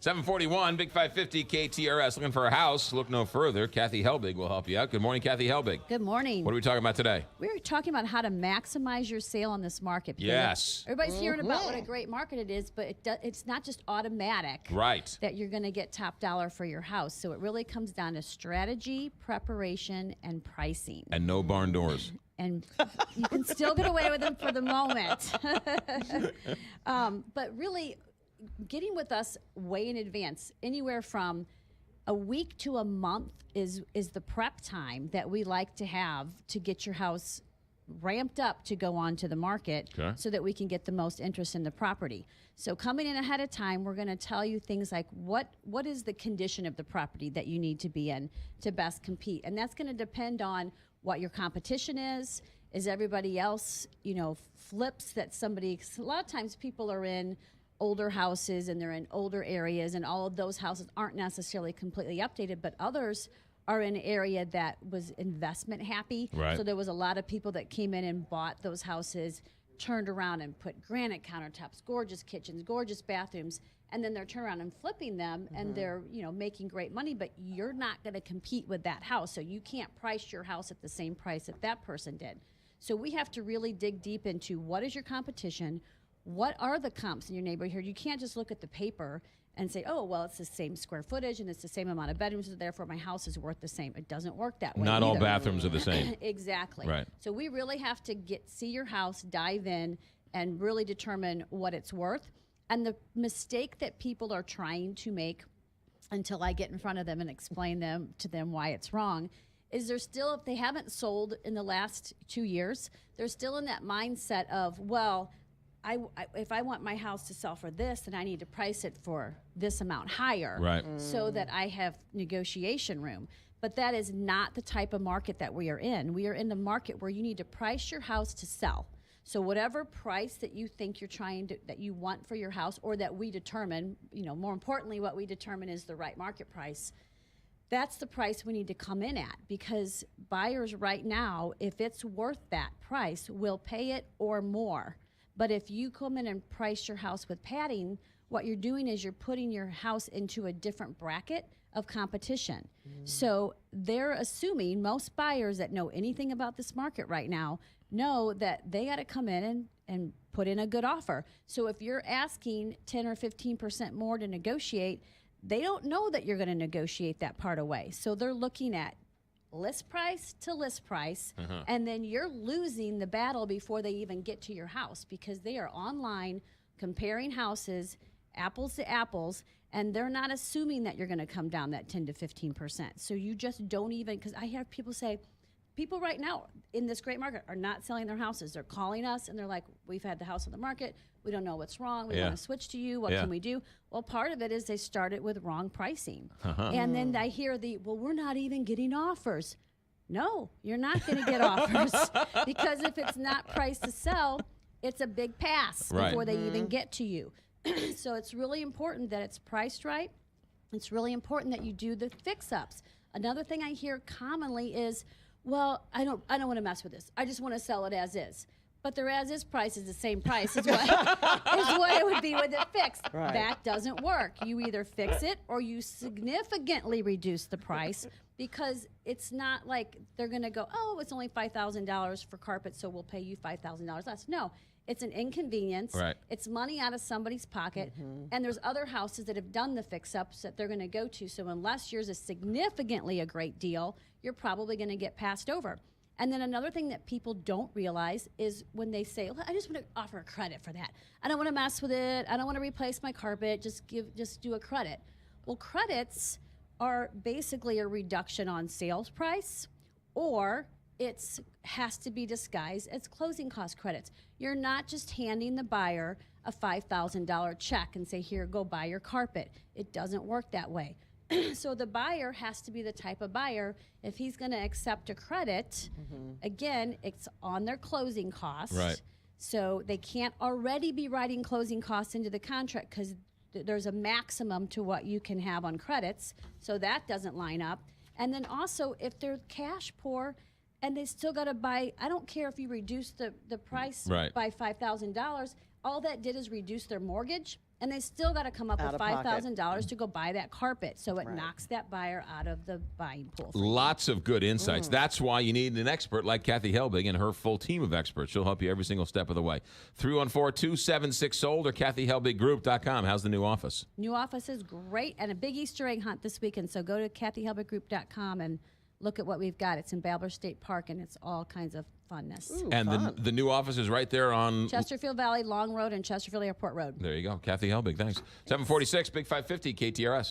741, Big 550, KTRS. Looking for a house? Look no further. Kathy Helbig will help you out. Good morning, Kathy Helbig. Good morning. What are we talking about today? We're talking about how to maximize your sale on this market. Yes. Everybody's hearing about what a great market it is, but it's not just automatic Right. that you're going to get top dollar for your house. So it really comes down to strategy, preparation, and pricing. And no barn doors. And you can still get away with them for the moment. But really, getting with us way in advance, anywhere from a week to a month is the prep time that we like to have to get your house ramped up to go on to the market, so that we can get the most interest in the property. So coming in ahead of time, we're going to tell you things like what is the condition of the property that you need to be in to best compete. And that's going to depend on what your competition is everybody else, flips that somebody, a lot of times people are in older houses and they're in older areas, and all of those houses aren't necessarily completely updated, but others are in an area that was investment happy. Right. So there was a lot of people that came in and bought those houses, turned around and put granite countertops, gorgeous kitchens, gorgeous bathrooms, and then they're turning around and flipping them, and they're making great money, but you're not going to compete with that house. So you can't price your house at the same price that that person did. So we have to really dig deep into what is your competition, what are the comps in your neighborhood. You can't just look at the paper and say, oh, well, it's the same square footage and it's the same amount of bedrooms, so therefore my house is worth the same. It doesn't work that way. Not all either. bathrooms are the same. Exactly. Right. So we really have to see your house, dive in, and really determine what it's worth. And the mistake that people are trying to make, until I get in front of them and explain to them why it's wrong, is they're still, if they haven't sold in the last 2 years, they're still in that mindset of, well, if I want my house to sell for this, then I need to price it for this amount higher, Right. so that I have negotiation room. But that is not the type of market that we are in. We are in the market where you need to price your house to sell. So whatever price that you think that you want for your house, or that we determine, more importantly, what we determine is the right market price, that's the price we need to come in at, because buyers right now, if it's worth that price, will pay it or more. But if you come in and price your house with padding, what you're doing is you're putting your house into a different bracket of competition. So they're assuming, most buyers that know anything about this market right now know that they got to come in and put in a good offer. So if you're asking 10 or 15% more to negotiate, they don't know that you're going to negotiate that part away. So they're looking at list price to list price, and then you're losing the battle before they even get to your house, because they are online comparing houses, apples to apples, and they're not assuming that you're going to come down that 10 to 15%. So you just don't even, because I have people say, people right now in this great market are not selling their houses. They're calling us and they're like, we've had the house on the market. We don't know what's wrong. We want to switch to you. What can we do? Well, part of it is they started with wrong pricing. And then I hear well, we're not even getting offers. No, you're not going to get offers, because if it's not priced to sell, it's a big pass before they even get to you. So it's really important that it's priced right. It's really important that you do the fix-ups. Another thing I hear commonly is, well, I don't want to mess with this. I just want to sell it as is. But their as-is price is the same price as what it would be with it fixed. Right. That doesn't work. You either fix it or you significantly reduce the price, because it's not like they're going to go, oh, it's only $5,000 for carpet, so we'll pay you $5,000 less. No, it's an inconvenience. Right. It's money out of somebody's pocket. And there's other houses that have done the fix-ups that they're going to go to. So unless yours is significantly a great deal, you're probably going to get passed over. And then another thing that people don't realize is when they say, I just want to offer a credit for that. I don't want to mess with it. I don't want to replace my carpet. Just do a credit. Well, credits are basically a reduction on sales price, or it has to be disguised as closing cost credits. You're not just handing the buyer a $5,000 check and say, here, go buy your carpet. It doesn't work that way. So the buyer has to be the type of buyer, if he's going to accept a credit, again, it's on their closing costs. Right. So they can't already be writing closing costs into the contract, because there's a maximum to what you can have on credits. So that doesn't line up. And then also, if they're cash poor and they still got to buy, I don't care if you reduce the price by $5,000. All that did is reduce their mortgage. And they still got to come up Out with of pocket. $5,000 to go buy that carpet. So it knocks that buyer out of the buying pool. Lots of good insights. That's why you need an expert like Kathy Helbig and her full team of experts. She'll help you every single step of the way. 314-276-SOLD or KathyHelbigGroup.com. How's the new office? New office is great, and a big Easter egg hunt this weekend. So go to KathyHelbigGroup.com and look at what we've got. It's in Babbler State Park, and it's all kinds of funness. Ooh, And fun. the new office is right there on... Chesterfield Valley, Long Road, and Chesterfield Airport Road. There you go. Kathy Helbig, thanks. 746, Big 550, KTRS.